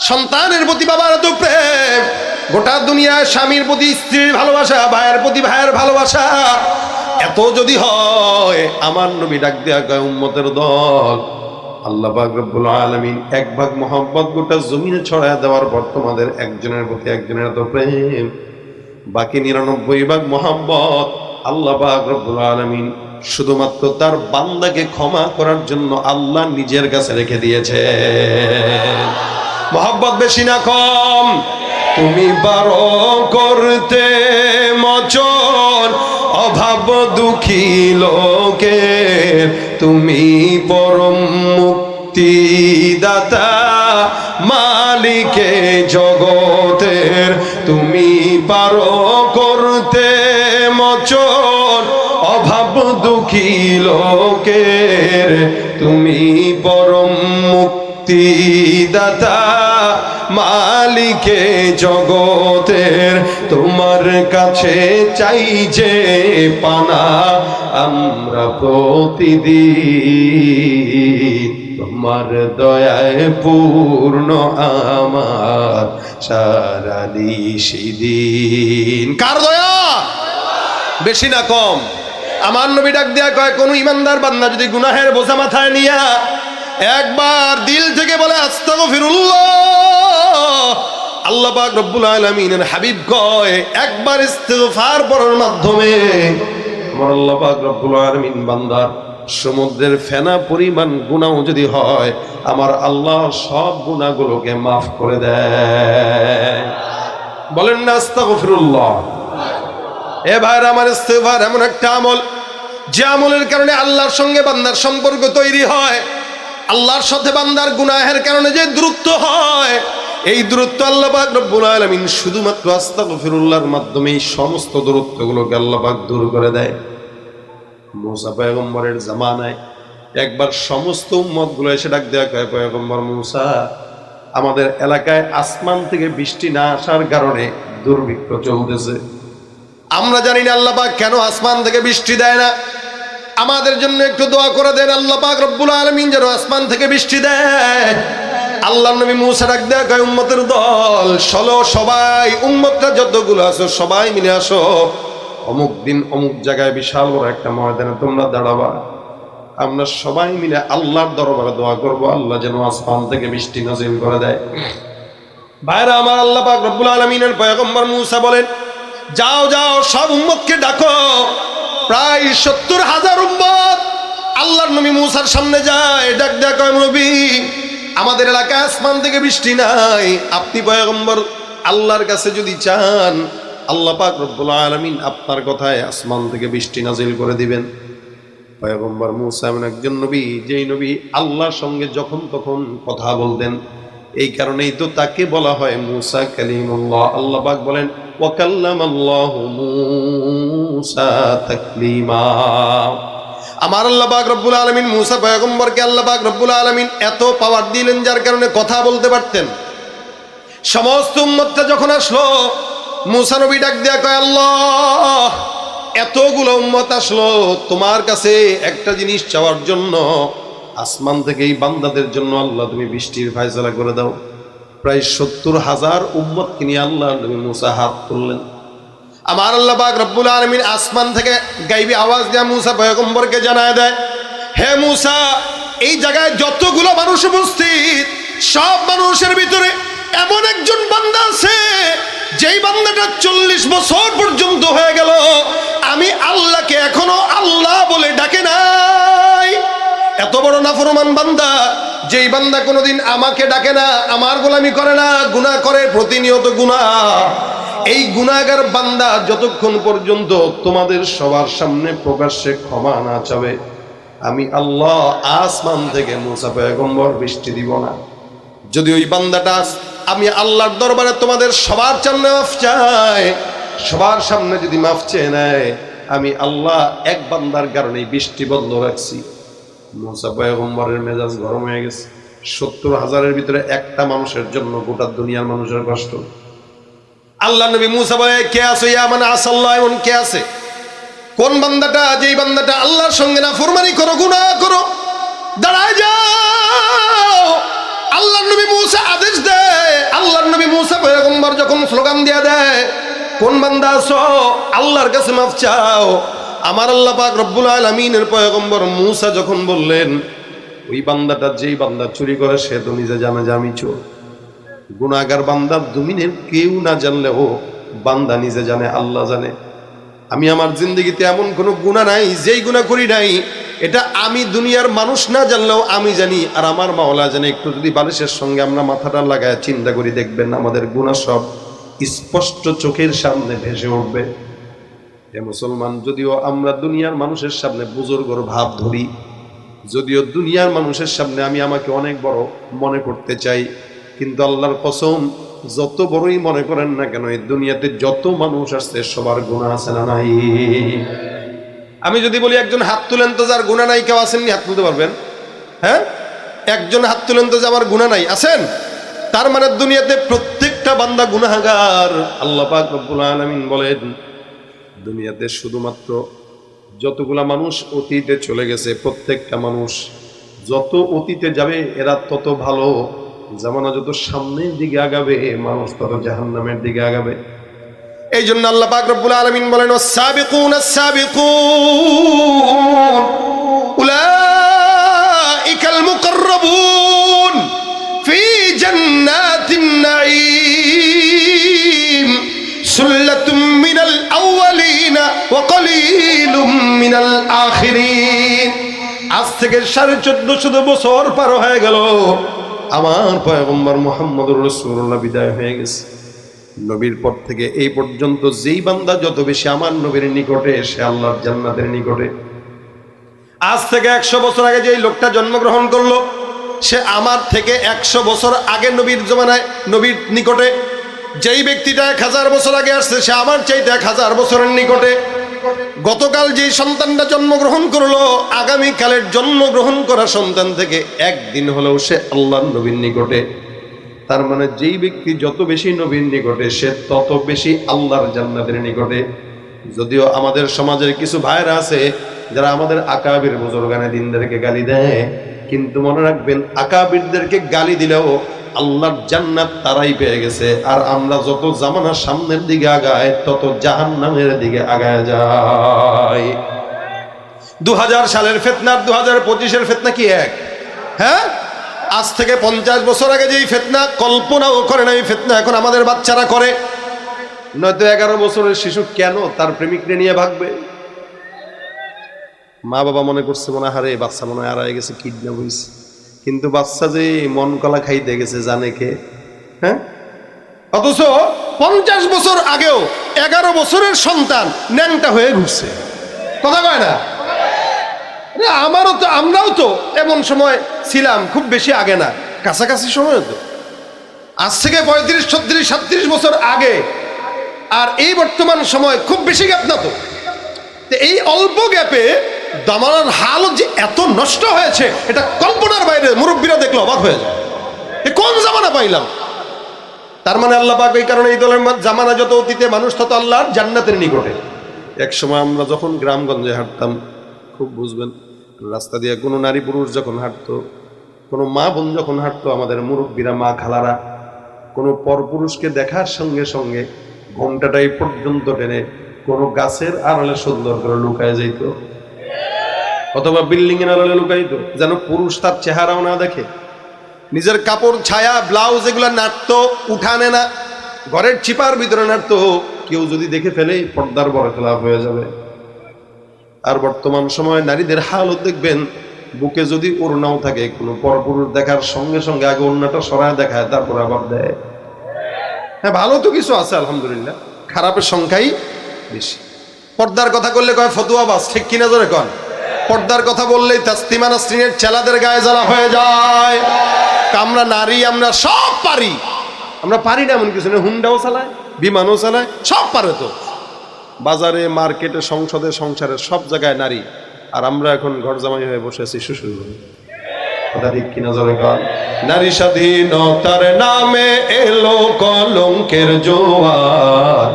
সন্তানের প্রতি বাবার এত প্রেম, গোটা দুনিয়ায় স্বামীর প্রতি স্ত্রীর ভালোবাসা, ভাইয়ের প্রতি ভাইয়ের ভালোবাসা এত যদি হয়, আমার নবী ডাক দেয়া কয় উম্মতের দল, আল্লাহ পাক রব্বুল আলামিন এক ভাগ মহব্বত গোটা জমিনে ছড়ায় দেওয়ার পর তোমাদের একজনের প্রতি একজনের এত প্রেম, বাকি 99 ভাগ মহব্বত আল্লাহ পাক রব্বুল আলামিন শুধুমাত্র তার বান্দাকে ক্ষমা করার জন্য আল্লাহ নিজের কাছে রেখে দিয়েছে। মহব্বত বেশি না কম? তুমি পারো করতে মোচন অভাব দুঃখী লোকের, তুমি পরম মুক্তিদাতা মালিকে জগতের, তুমি পারো করতে মোচন অভাব দুঃখী লোকের, তুমি পরম মুক্তিদাতা মালিকে জগতের, তোমার কাছে চাই যে পানা আমরা প্রতিদিন, তোমার দয়ায় পূর্ণ আমার সারা নিশিদিন। কার দয়া? বেশি না কম? আমার নবী ডাক দেয়া কয়, কোন ইমানদার বান্দা যদি গুনাহের বোঝা মাথায় নিয়া একবার দিল থেকে বলে আস্তাগফিরুল্লাহ, আল্লাহ পাক রব্বুল আলামিনের হাবিব কয় একবার ইস্তিগফার পড়ার মাধ্যমে আমার আল্লাহ পাক রব্বুল আলামিন বান্দার সমুদ্রের ফেনা পরিমাণ গুনাহ যদি হয়, আমার আল্লাহ সব গুনাহগুলোকে মাফ করে দেয়। বলেন না আস্তাগফিরুল্লাহ? এ ভাইরা আমার, ইস্তিগফার এমন একটা আমল যে আমলের কারণে আল্লাহর সঙ্গে বান্দার সম্পর্ক তৈরি হয়, আল্লাহর সাথে বান্দার গুনাহের কারণে যে দূরত্ব হয়, এই দূরত্ব আল্লাহ পাক রব্বুল আলামিন শুধুমাত্র আস্তাগফিরুল্লাহর মাধ্যমে এই সমস্ত দূরত্বগুলোকে আল্লাহ পাক দূর করে দেয়। মুসা পয়গম্বরের জামানায় একবার সমস্ত উম্মতগুলো এসে ডাক দেয়া কয়, পয়গম্বর মুসা, আমাদের এলাকায় আসমান থেকে বৃষ্টি না আসার কারণে দুর্ভিক্ষ চলতেছে, আমরা জানি না আল্লাহ পাক কেন আসমান থেকে বৃষ্টি দেয় না, আমাদের জন্য একটু দোয়া করে দেন আল্লাহ পাক রব্বুল আলামিন যেন আসমান থেকে বৃষ্টি দেয়। আল্লাহর নবী মুসা ডাক দেয়া কয়, উম্মতের দল চলো, সবাই উম্মতরা যতগুলো আছো সবাই মিলে আসো, অমুক দিন অমুক জায়গায় বিশাল বড় একটা ময়দানে তোমরা দাঁড়াবা, আমরা সবাই মিলে আল্লাহর দরবারে দোয়া করব আল্লাহ যেন আসমান থেকে বৃষ্টি নাজিল করে দেয়। ভাইরা আমার, আল্লাহ পাক রব্বুল আলামিনের পয়গম্বর মুসা বলেন, যাও যাও সব উম্মতকে ডাকো। প্রায় 70,000 উম্মত আল্লাহর নবী মুসার সামনে যায়, ডাক দেয়া কয়, নবী আমাদের এলাকায় আসমান থেকে বৃষ্টি নাই, আপনি পয়গম্বর আল্লাহর কাছে যদি চান আল্লাহ পাক রব্বুল আলামিন আপনার কথায় আসমান থেকে বৃষ্টি নাজিল করে দিবেন। পয়গম্বর মুসা এমন একজন নবী যেই নবী আল্লাহর সঙ্গে যখন তখন কথা বলতেন, এই কারণেই তো তাকে বলা হয় মুসা কালিমুল্লাহ। আল্লাহ পাক বলেন, ওয়া কাল্লামাল্লাহু মুসা তাকলিমা। আমার আল্লাহ পাক রব্বুল আলামিন মুসা পয়গম্বরকে আল্লাহ পাক রব্বুল আলামিন এত পাওয়ার দিলেন যার কারণে কথা বলতে পারতেন। সমস্ত উম্মতটা যখন আসলো, মুসা নবী ডাক দেয়া কয়, আল্লাহ এতগুলো উম্মত আসলো তোমার কাছে একটা জিনিস চাওয়ার জন্য, আসমান থেকে এই বান্দাদের জন্য আল্লাহ তুমি বৃষ্টির ফয়সালা করে দাও। প্রায় 70,000 উম্মতকে নিয়ে আল্লাহ নবী মুসা হাত তুললেন। আমার আল্লাহ পাক রব্বুল আলামিন আসমান থেকে গাইবি আওয়াজ দিয়ে মুসা পয়গম্বরকে জানায় দেয়, হে মুসা, এই জায়গায় যতগুলো মানুষ উপস্থিত সব মানুষের ভিতরে এমন একজন বান্দা আছে যেই বান্দাটা 40 বছর পর্যন্ত হয়ে গেল আমি আল্লাহকে এখনো আল্লাহ বলে ডাকে নাই। এত বড় নাফরমান বান্দা, যেই বান্দা কোনোদিন আমাকে ডাকে না, আমার গোলামি করে না, গুনাহ করে, প্রতিনিয়ত গুনাহ। এই গুনাহগার বান্দা যতক্ষণ পর্যন্ত তোমাদের সবার সামনে প্রকাশ্যে ক্ষমা না চাবে, আমি আল্লাহ আসমান থেকে মুসা পয়গম্বর বৃষ্টি দিব না। যদি ওই বান্দাটা আমি আল্লাহর দরবারে তোমাদের সবার সামনে মাফ চায়, সবার সামনে যদি মাফ চেয়ে নেয়, আমি আল্লাহ এক বান্দার কারণে বৃষ্টি বন্ধ রাখছি। মুসা পয়গম্বরের মেজাজ গরম হয়ে গেছে। 70,000-এর ভিতরে একটা মানুষের জন্য গোটা দুনিয়ার মানুষের কষ্ট। আল্লাহ নবী মুসা বলে, কে আছে ইয়া মান আসাল্লাহ, এমন কে আছে? কোন বান্দাটা, যেই বান্দাটা আল্লাহর সঙ্গে নাফরমানি করো, গুনাহ করো, দাঁড়ায় যাও। আল্লাহ নবী মুসা আদেশ দেয়, যখন স্লোগান দিয়ে দেয়, কোন বান্দা আছো আল্লাহর কাছে মাফ চাও, আমার আল্লাহ পাক রব্বুল আলামিনের পয়গম্বর মূসা যখন বললেন ওই বান্দাটা যেই বান্দা চুরি করে সে তো নিজে জানে যে আমি চোর। গুনাহগার বান্দা জমিনের কেউ না জানলেও বান্দা নিজে জানে, আল্লাহ জানে। আমি আমার জিন্দগিতে এমন কোনো গুনাহ নাই যেই গুনাহ করি নাই এটা আমি দুনিয়ার মানুষ না জানলেও আমি জানি, আর আমার মাওলা জানে। একটু যদি বালিশের সঙ্গে আমরা মাথাটা লাগায় চিন্তা করি দেখবেন আমাদের গুনাহ সব স্পষ্ট চোখের সামনে ভেসে উঠবে। এ মুসলমান, যদিও আমরা দুনিয়ার মানুষের সামনে বুজুর্গর ভাব ধরি, যদিও দুনিয়ার মানুষের সামনে আমি আমাকে অনেক বড় মনে করতে চাই, কিন্তু আল্লাহর কসম যত বড়ই মনে করেন না কেন এই দুনিয়াতে যত মানুষ আসছে সবার গুনাহ আছে না নাই? আমি যদি বলি একজন হাত তুলেন তো যার গুনাহ নাই, কেউ আসেননি? হাত তুলতে পারবেন? হ্যাঁ, একজন হাত তুলেন তো যে আমার গুনাহ নাই, আছেন? তার মানে দুনিয়াতে প্রত্যেকটা বান্দা গুনাহগার। আল্লাহ পাক রব্বুল আলামিন বলেন দুনিয়াতে শুধুমাত্র যতগুলা মানুষ অতীতে চলে গেছে, প্রত্যেকটা মানুষ যত অতীতে যাবে এরা তত ভালো, জামানা যত সামনের দিকে আগাবে মানুষ তত জাহান্নামের দিকে আগাবে। এই জন্য আল্লাহ পাক রব্বুল আলামিন বলেন ওয়াস-সাবিকুন আস-সাবিকুন উলাইকাল মুকাররাবুন ফি জান্নাতিন নাঈম সুল্লাতুম মিনাল আউয়ালিনা ওয়া কলিলুম মিনাল আখিরিন। আজ থেকে 1450 বছর পার হয়ে গেল, আমার পয়গম্বর মুহাম্মদুর রাসূলুল্লাহ বিদায় হয়ে গেছে। নবীর পর থেকে এই পর্যন্ত যেই বান্দা যত বেশি আমার নবীর নিকটে সে আল্লাহর জান্নাতের নিকটে। আজ থেকে 100 বছর আগে যেই লোকটা জন্মগ্রহণ করলো সে আমার থেকে 100 বছর আগে নবীর জমানায় নবীর নিকটে। যেই ব্যক্তিটা 1000 বছর আগে আসছে সে আমার চাইতে 1000 বছরের নিকটে। গতকাল যেই সন্তানটা জন্মগ্রহণ করলো আগামীকালের জন্মগ্রহণ করা সন্তান থেকে একদিন হলেও সে আল্লাহর নবীর নিকটে। তার মানে যেই ব্যক্তি যত বেশি নবীর নিকটে সে তত বেশি আল্লাহর জান্নাতের নিকটে। যদিও আমাদের সমাজের কিছু ভাইরা আছে যারা আমাদের আকাবির বুজুর্গানে দিনদেরকে গালি দেয়, কিন্তু মনে রাখবেন আকাবিরদেরকে গালি দিলেও আল্লাহর জান্নাত তারাই পেয়ে গেছে, আর আমরা যত জামানার সামনের দিকে আগায় তত জাহান্নামের দিকে আগায় যাই। 2000 সালের ফিতনা আর 2025-এর ফিতনা কি এক? হ্যাঁ, আজ থেকে 50 বছর আগে যেই ফিতনা কল্পনাও করে না এই ফিতনা এখন আমাদের বাচ্চারা করে। নয়তো 11 বছরের শিশু কেন তার প্রেমিককে নিয়ে ভাগবে? মা বাবা মনে করছে মনে হারে বাচ্চা মনে হয় হারায় গেছে, কিডন্যাপ হয়েছে, কিন্তু বাচ্চা যে মন কলা খাইতে গেছে জানে কে? হ্যাঁ, অথচ 50 বছর আগেও 11 বছরের সন্তান ন্যাংটা হয়ে ঘুরছে। কথা কয় না? আমারও তো, আমরাও তো এমন সময় ছিলাম, খুব বেশি আগে না, কাছাকাছি সময় তো, আজ থেকে 35, 36, 37 বছর আগে। আর এই বর্তমান সময় খুব বেশি গ্যাপ না তো। এই অল্প গ্যাপে দামানার হালত যে এত নষ্ট হয়েছে এটা কল্পনার বাইরে। মুরব্বীরা দেখলে অবাক হয়ে যায়, এ কোন জামানা পাইলাম। তার মানে আল্লাহ পাক এই কারণে এই দলের জামানা যত অতীতে মানুষ তত আল্লাহর জান্নাতের নিকটে। এক সময় আমরা যখন গ্রামগঞ্জে হাঁটতাম খুব বুঝবেন, রাস্তা দিয়ে কোনো নারী পুরুষ যখন হাঁটতো, কোনো মা বোন যখন হাঁটতো, আমাদের মুরব্বীরা মা খালারা কোনো পরপুরুষকে দেখার সঙ্গে সঙ্গে ঘোমটাটা এই পর্যন্ত টেনে কোনো গাছের আড়ালে সুন্দর করে লুকায় যাইত, অথবা বিল্ডিং এর আড়ালে লুকাইতো, যেন পুরুষ তার চেহারাও না দেখে। নিজের কাপড় ছায়া ব্লাউজ এগুলা নাড়তো, উঠানে না, ঘরের চিপার ভিতরে নাড়তো, কেউ যদি দেখে ফেলে পর্দার বড় খেলাপ হয়ে যাবে। আর বর্তমান সময়ে নারীদের হালত দেখবেন, বুকে যদি ওড়নাও থাকে কোনো পরপুরুষ দেখার সঙ্গে সঙ্গে আগে ওড়নাটা সরায় দেখায়, তারপর আবার দেয়। হ্যাঁ, ভালো তো কিছু আছে আলহামদুলিল্লাহ, খারাপের সংখ্যাই বেশি। পর্দার কথা করলে কয় ফতুয়াবাজ, ঠিক কিনা জোরে কন? পর্দার কথা বললেই তাসলিমা নাসরিনের চেলাদের গায়ে জ্বালা হয়ে যায়। আমরা নারী, আমরা সব পারি। আমরা পারি না এমন কিছু না, হুন্ডাও চালায়, বিমানও চালায়, সব পারে তো। বাজারে, মার্কেটে, সংসদে, সংসারে সব জায়গায় নারী, আর আমরা এখন ঘর জামাই হয়ে বসে আছি শ্বশুর ঘরে। কথা ঠিক কিনা জোরে কন? নারী স্বাধীনতার নামে এলো কলঙ্কের জোয়ার,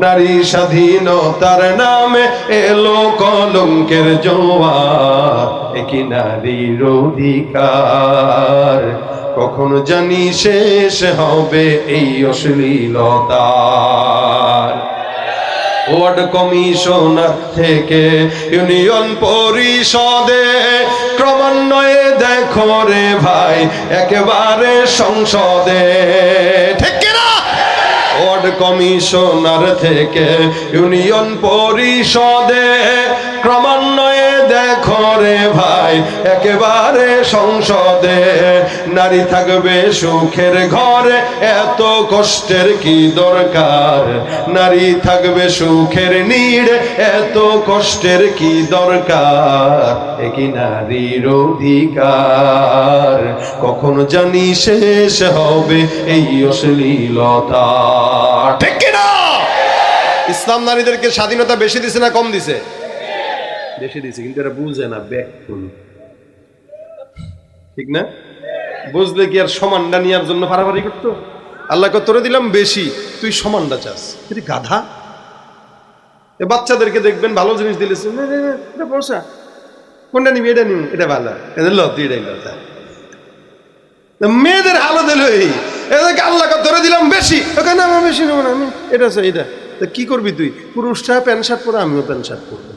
নারী স্বাধীনতার নামে এলো কলঙ্কের জোয়ার, একি নারীর অধিকার কখনো জানি শেষ হবে এই অশ্লীলতার। ওয়ার্ড কমিশনার থেকে ইউনিয়ন পরিষদে ক্রমান্বয়ে দেখো রে ভাই একেবারে সংসদে, ঠিক কিনা? ওয়ার্ড কমিশনার থেকে ইউনিয়ন পরিষদে ক্রমান্বয়ে দেখো রে ভাই একেবারে সংসদে। নারী থাকবে সুখের ঘরে, এত কষ্টের কি দরকার? নারী থাকবে সুখের নীড়ে, এত কষ্টের কি দরকার? একই নারীর অধিকার, কখনো জানি শেষ হবে এই অশ্লীলতা, ঠিক কিনা? ইসলাম নারীদেরকে স্বাধীনতা বেশি দিছে না কম দিছে? বেশি দিছে, কিন্তু এরা বুঝে না, ব্যাকুল, ঠিক না? বুঝলে কি আর সমানটা নেওয়ার জন্য পারাপারি করতো? আল্লাহকে তোরে দিলাম বেশি, তুই সমানটা চাস, তুই গাধা। এ বাচ্চাদেরকে দেখবেন ভালো জিনিস দিলে এটা পয়সা, কোনটা নিবি? এটা নিবি, এটা ভালো, এটা ল তুই, এটাই ল। মেয়েদের হালত এলো এই, এদেরকে আল্লাহকে তোরে দিলাম বেশি, ওখানে আমার বেশি নেবো না, আমি এটা চাই, এটা। তা কি করবি তুই? পুরুষরা প্যান্ট শার্ট পরে, আমিও প্যান্ট শার্ট পরবো।